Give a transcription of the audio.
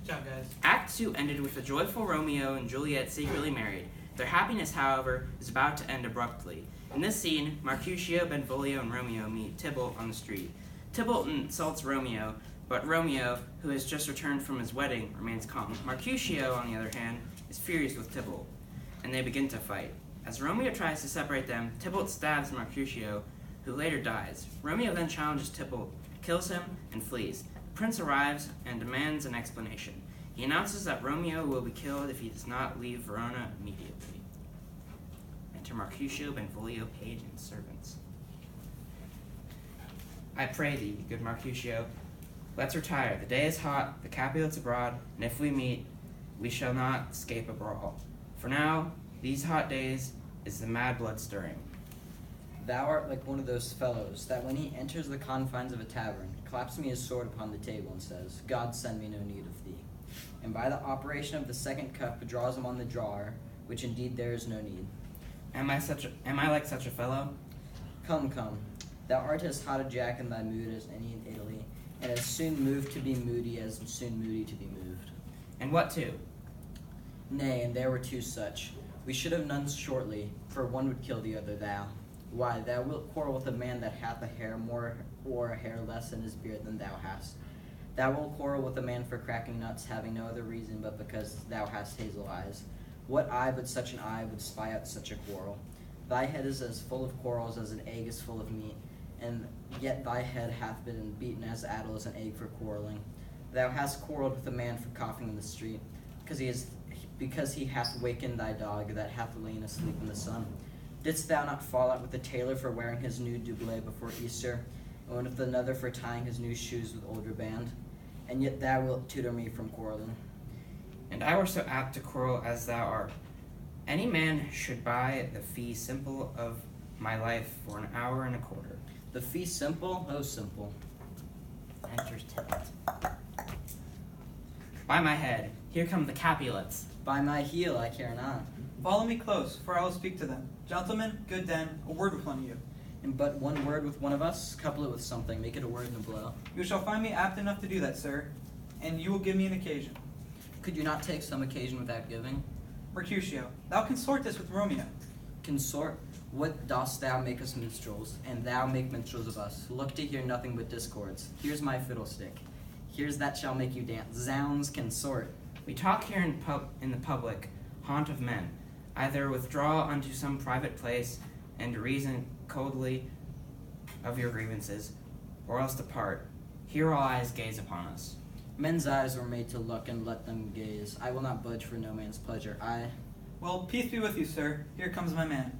Good job, guys. Act II ended with a joyful Romeo and Juliet secretly married. Their happiness, however, is about to end abruptly. In this scene, Mercutio, Benvolio, and Romeo meet Tybalt on the street. Tybalt insults Romeo, but Romeo, who has just returned from his wedding, remains calm. Mercutio, on the other hand, is furious with Tybalt, and they begin to fight. As Romeo tries to separate them, Tybalt stabs Mercutio, who later dies. Romeo then challenges Tybalt, kills him, and flees. The prince arrives and demands an explanation. He announces that Romeo will be killed if he does not leave Verona immediately. Enter Mercutio, Benvolio, page, and servants. I pray thee, good Mercutio, let's retire. The day is hot, the Capulets abroad, and if we meet, we shall not escape a brawl. For now, these hot days is the mad blood stirring. Thou art like one of those fellows that when he enters the confines of a tavern, claps me his sword upon the table and says, God send me no need of thee. And by the operation of the second cup draws him on the drawer, which indeed there is no need. Am I like such a fellow? Come, come. Thou art as hot a jack in thy mood as any in Italy, and as soon moved to be moody as soon moody to be moved. And what two? Nay, and there were two such. We should have none shortly, for one would kill the other, thou. Why, thou wilt quarrel with a man that hath a hair more or a hair less in his beard than thou hast. Thou wilt quarrel with a man for cracking nuts, having no other reason but because thou hast hazel eyes. What eye but such an eye would spy out such a quarrel? Thy head is as full of quarrels as an egg is full of meat, and yet thy head hath been beaten as addle as an egg for quarreling. Thou hast quarreled with a man for coughing in the street, because he hath wakened thy dog that hath lain asleep in the sun. Didst thou not fall out with the tailor for wearing his new doublet before Easter, and with another for tying his new shoes with old riband? And yet thou wilt tutor me from quarreling. And I were so apt to quarrel as thou art. Any man should buy the fee simple of my life for an hour and a quarter. The fee simple? Oh, simple. Enters Tybalt. By my head, here come the Capulets. By my heel, I care not. Follow me close, for I will speak to them. Gentlemen, good den, a word with one of you. And but one word with one of us, couple it with something, make it a word and a blow. You shall find me apt enough to do that, sir, and you will give me an occasion. Could you not take some occasion without giving? Mercutio, thou consortest with Romeo. Consort, what dost thou make us minstrels, and thou make minstrels of us? Look to hear nothing but discords. Here's my fiddlestick. Here's that shall make you dance. Zounds, consort. We talk here in the public haunt of men. Either withdraw unto some private place and reason coldly of your grievances, or else depart. Here all eyes gaze upon us. Men's eyes were made to look, and let them gaze. I will not budge for no man's pleasure. Well, peace be with you, sir. Here comes my man.